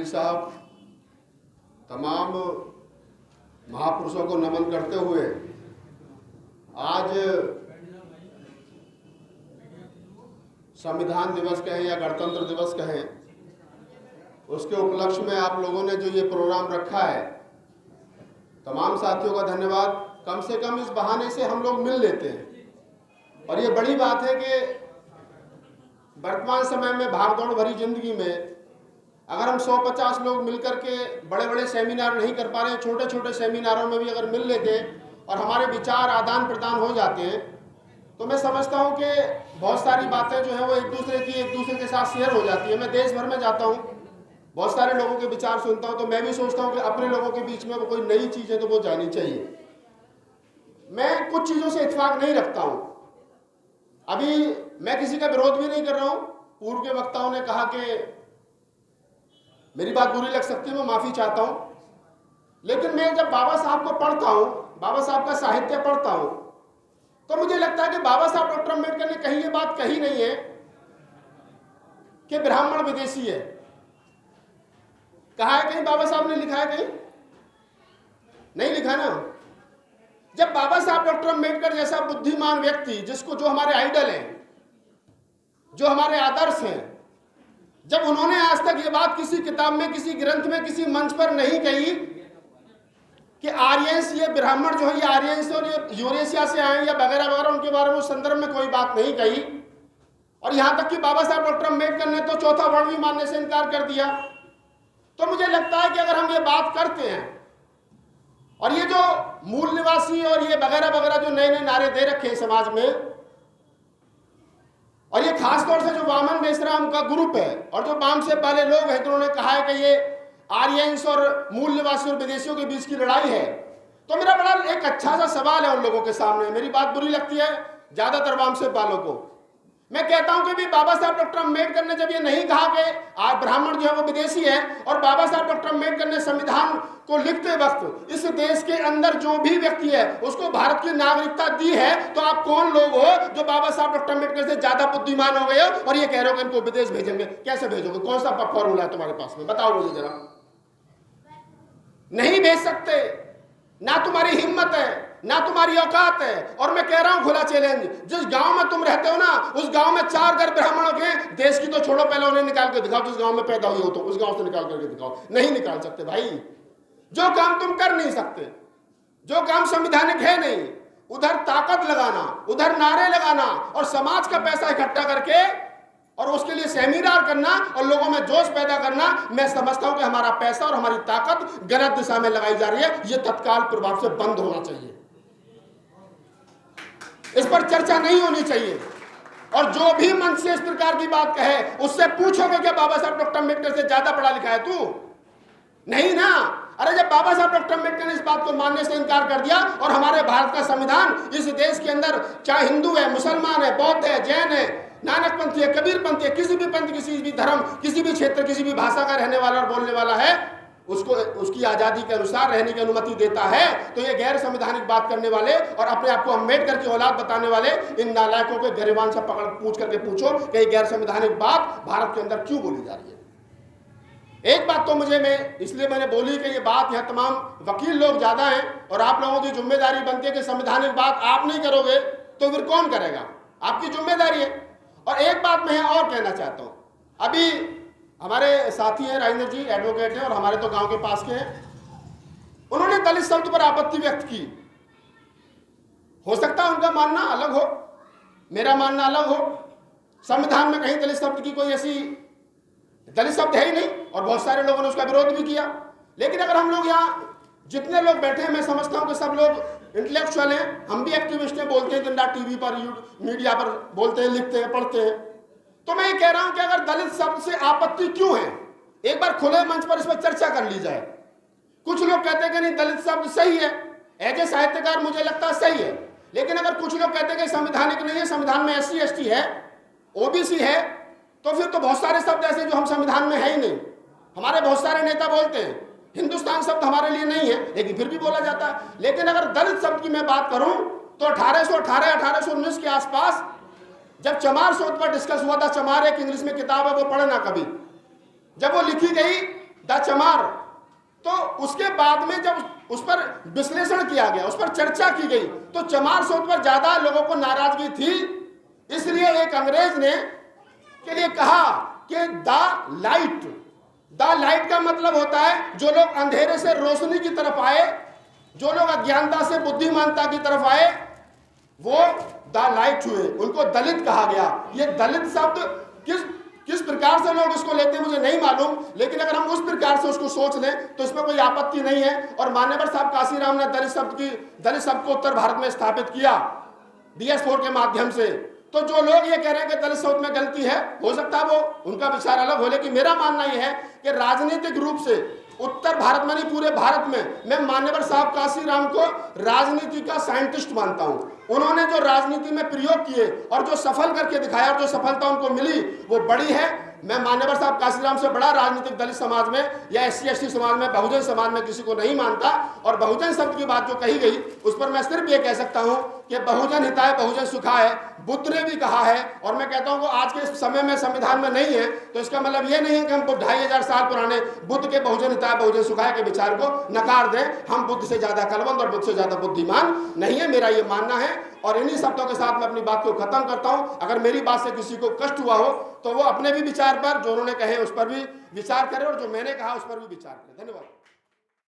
साहब, तमाम महापुरुषों को नमन करते हुए आज संविधान दिवस कहें या गणतंत्र दिवस कहें, उसके उपलक्ष्य में आप लोगों ने जो ये प्रोग्राम रखा है, तमाम साथियों का धन्यवाद। कम से कम इस बहाने से हम लोग मिल लेते हैं और ये बड़ी बात है कि वर्तमान समय में भागदौड़ भरी जिंदगी में अगर हम 150 लोग मिलकर के बड़े बड़े सेमिनार नहीं कर पा रहे हैं, छोटे छोटे सेमिनारों में भी अगर मिल लेते और हमारे विचार आदान प्रदान हो जाते हैं, तो मैं समझता हूं कि बहुत सारी बातें जो है वो एक दूसरे के साथ शेयर हो जाती है। मैं देश भर में जाता हूं, बहुत सारे लोगों के विचार सुनता हूं, तो मैं भी सोचता हूं कि अपने लोगों के बीच में वो कोई नई चीज़ है तो वो जानी चाहिए। मैं कुछ चीज़ों से इत्तेफाक नहीं रखता हूं। अभी मैं किसी का विरोध भी नहीं कर रहा हूं। पूर्व के वक्ताओं ने कहा कि मेरी बात बुरी लग सकती है, मैं माफ़ी चाहता हूं, लेकिन मैं जब बाबा साहब को पढ़ता हूं, बाबा साहब का साहित्य पढ़ता हूं, तो मुझे लगता है कि बाबा साहब डॉक्टर अम्बेडकर ने कहीं ये बात कही नहीं है कि ब्राह्मण विदेशी है। कहा है कहीं बाबा साहब ने लिखा है? कहीं नहीं लिखा ना। जब बाबा साहब डॉक्टर अम्बेडकर जैसा बुद्धिमान व्यक्ति, जिसको जो हमारे आइडल हैं, जो हमारे आदर्श हैं, जब उन्होंने आज तक ये बात किसी किताब में, किसी ग्रंथ में, किसी मंच पर नहीं कही कि आर्यंस, ये ब्राह्मण जो है ये आर्यंस और ये यूरेशिया से आए या वगैरह वगैरह, उनके बारे में उस संदर्भ में कोई बात नहीं कही। और यहां तक कि बाबा साहब डॉक्टर अम्बेडकर ने तो चौथा वर्ण भी मानने से इनकार कर दिया। तो मुझे लगता है कि अगर हम ये बात करते हैं और ये जो मूल निवासी और ये वगैरह वगैरह जो नए नए नारे दे रखे हैं समाज में, और ये खासतौर से जो वामन मेश्राम का ग्रुप है और जो वाम से पहले लोग हैं, तो उन्होंने कहा है कि ये आर्यंस और मूल निवासी और विदेशियों के बीच की लड़ाई है। तो मेरा बड़ा एक अच्छा सा सवाल है उन लोगों के सामने। मेरी बात बुरी लगती है ज्यादातर वाम से वालों को। मैं कहता हूं कि भी बाबा साहब डॉक्टर अम्बेडकर ने जब ये नहीं कहा कि ब्राह्मण जो है वो विदेशी है, और बाबा साहब डॉक्टर अम्बेडकर ने संविधान को लिखते वक्त इस देश के अंदर जो भी व्यक्ति है उसको भारत की नागरिकता दी है, तो आप कौन लोग हो जो बाबा साहब डॉक्टर अम्बेडकर से ज्यादा बुद्धिमान हो गए हो और ये कह रहे हो कि इनको विदेश भेजेंगे? कैसे भेजोगे? कौन सा फॉर्मूला है तुम्हारे पास में? बताओ मुझे जरा। नहीं भेज सकते, ना तुम्हारी हिम्मत है, ना तुम्हारी औकात है। और मैं कह रहा हूं खुला चैलेंज, जिस गांव में तुम रहते हो ना, उस गांव में 4 घर ब्राह्मणों के, देश की तो छोड़ो, पहले उन्हें निकाल के दिखाओ। जिस गांव में पैदा हुए हो तो उस गांव से निकाल करके दिखाओ। नहीं निकाल सकते भाई। जो काम तुम कर नहीं सकते, जो काम संवैधानिक है नहीं, उधर ताकत लगाना, उधर नारे लगाना और समाज का पैसा इकट्ठा करके और उसके लिए सेमिनार करना और लोगों में जोश पैदा करना, मैं समझता हूं कि हमारा पैसा और हमारी ताकत गलत दिशा में लगाई जा रही है। यह तत्काल प्रभाव से बंद होना चाहिए। इस पर चर्चा नहीं होनी चाहिए। और जो भी मंच से इस प्रकार की बात कहे, उससे पूछोगे क्या बाबा साहब डॉक्टर अम्बेडकर से ज्यादा पढ़ा लिखा है तू? नहीं ना। अरे जब बाबा साहब डॉक्टर अम्बेडकर ने इस बात को मानने से इनकार कर दिया और हमारे भारत का संविधान इस देश के अंदर चाहे हिंदू है, मुसलमान है, बौद्ध है, जैन है, नानक पंथी है, कबीर पंथी है, किसी भी पंथ, किसी भी धर्म, किसी भी क्षेत्र, किसी भी भाषा का रहने वाला और बोलने वाला है, उसको उसकी आज़ादी के अनुसार रहने की अनुमति देता है, तो ये गैर संवैधानिक बात करने वाले और अपने आप को अम्बेडकर की औलाद बताने वाले इन नालायकों के गरिमान से पकड़ पूछ करके पूछो कि गैर संवैधानिक बात भारत के अंदर क्यों बोली जा रही है। एक बात तो इसलिए मैंने बोली कि ये बात यहाँ तमाम वकील लोग ज्यादा हैं और आप लोगों की जिम्मेदारी बनती है कि संवैधानिक बात आप नहीं करोगे तो फिर कौन करेगा? आपकी जिम्मेदारी है। और एक बात मैं यहाँ और कहना चाहता हूँ। अभी हमारे साथी हैं राजेंद्र जी, एडवोकेट हैं और हमारे तो गांव के पास के हैं। उन्होंने दलित शब्द पर आपत्ति व्यक्त की। हो सकता है उनका मानना अलग हो, मेरा मानना अलग हो। संविधान में कहीं दलित शब्द की कोई ऐसी दलित शब्द है ही नहीं और बहुत सारे लोगों ने उसका विरोध भी किया। लेकिन अगर हम लोग यहाँ जितने लोग बैठे हैं, मैं समझता हूँ कि सब लोग इंटेलेक्चुअल हैं, हम भी एक्टिविस्ट हैं, बोलते हैं दिन रात टीवी पर, मीडिया पर बोलते हैं, लिखते हैं, पढ़ते हैं। तो मैं ये कह रहा हूं कि अगर दलित शब्द से आपत्ति क्यों है, एक बार खुले मंच पर इस पर चर्चा कर ली जाए। कुछ लोग कहते हैं कि नहीं दलित शब्द सही है, एज ए साहित्यकार मुझे लगता है सही है, लेकिन अगर कुछ लोग कहते हैं कि संवैधानिक नहीं है, संविधान में SC ST है, OBC है, तो फिर तो बहुत सारे शब्द ऐसे जो हम संविधान में है ही नहीं। हमारे बहुत सारे नेता बोलते हैं हिंदुस्तान शब्द हमारे लिए नहीं है, लेकिन फिर भी बोला जाता है। लेकिन अगर दलित शब्द की मैं बात करूं तो 1818 1819 के आसपास जब चमार शोध पर डिस्कस हुआ था, चमार एक इंग्लिश में किताब है, वो पढ़ना कभी, जब वो लिखी गई द चमार। तो उसके बाद में जब उस पर विश्लेषण किया गया, उस पर चर्चा की गई, तो चमार शब्द पर ज्यादा लोगों को नाराजगी थी। इसलिए एक अंग्रेज ने के लिए कहा कि द लाइट का मतलब होता है जो लोग अंधेरे से रोशनी की तरफ आए, जो लोग अज्ञानता से बुद्धिमानता की तरफ आए, वो द लाइट हुए, उनको दलित कहा गया। ये दलित शब्द किस प्रकार से लोग इसको लेते हैं मुझे नहीं मालूम, लेकिन अगर हम उस प्रकार से उसको सोच लें तो इसमें कोई आपत्ति नहीं है। और मान्यवर साहब काशीराम ने दलित शब्द को उत्तर भारत में स्थापित किया BS4 के माध्यम से। तो जो लोग ये कह रहे हैं कि दलित शब्द में गलती है, हो सकता है वो उनका विचार अलग हो, लेकिन मेरा मानना यह है कि राजनीतिक रूप से उत्तर भारत में नहीं पूरे भारत में मैं मान्यवर साहब काशीराम को राजनीति का साइंटिस्ट मानता हूं। उन्होंने जो राजनीति में प्रयोग किए और जो सफल करके दिखाया और जो सफलता उनको मिली वो बड़ी है। मैं मान्यवर साहब काशीराम से बड़ा राजनीतिक दलित समाज में या SC ST समाज में, बहुजन समाज में किसी को नहीं मानता। और बहुजन शब्द की बात जो कही गई उस पर मैं सिर्फ ये कह सकता हूं कि बहुजन हिताय बहुजन सुखाय बुद्ध ने भी कहा है, और मैं कहता हूं कि आज के समय में संविधान में नहीं है, तो इसका मतलब ये नहीं है कि हम 2500 साल पुराने बुद्ध के बहुजन हिताय बहुजन सुखाय के विचार को नकार दें। हम बुद्ध से ज्यादा कलवंत और बुद्ध से ज्यादा बुद्धिमान नहीं है, मेरा ये मानना है। और इन्हीं शब्दों के साथ मैं अपनी बात को खत्म करता हूं। अगर मेरी बात से किसी को कष्ट हुआ हो तो वो अपने भी विचार पर, जो उन्होंने कहे उस पर भी विचार करे, और जो मैंने कहा उस पर भी विचार करें। धन्यवाद।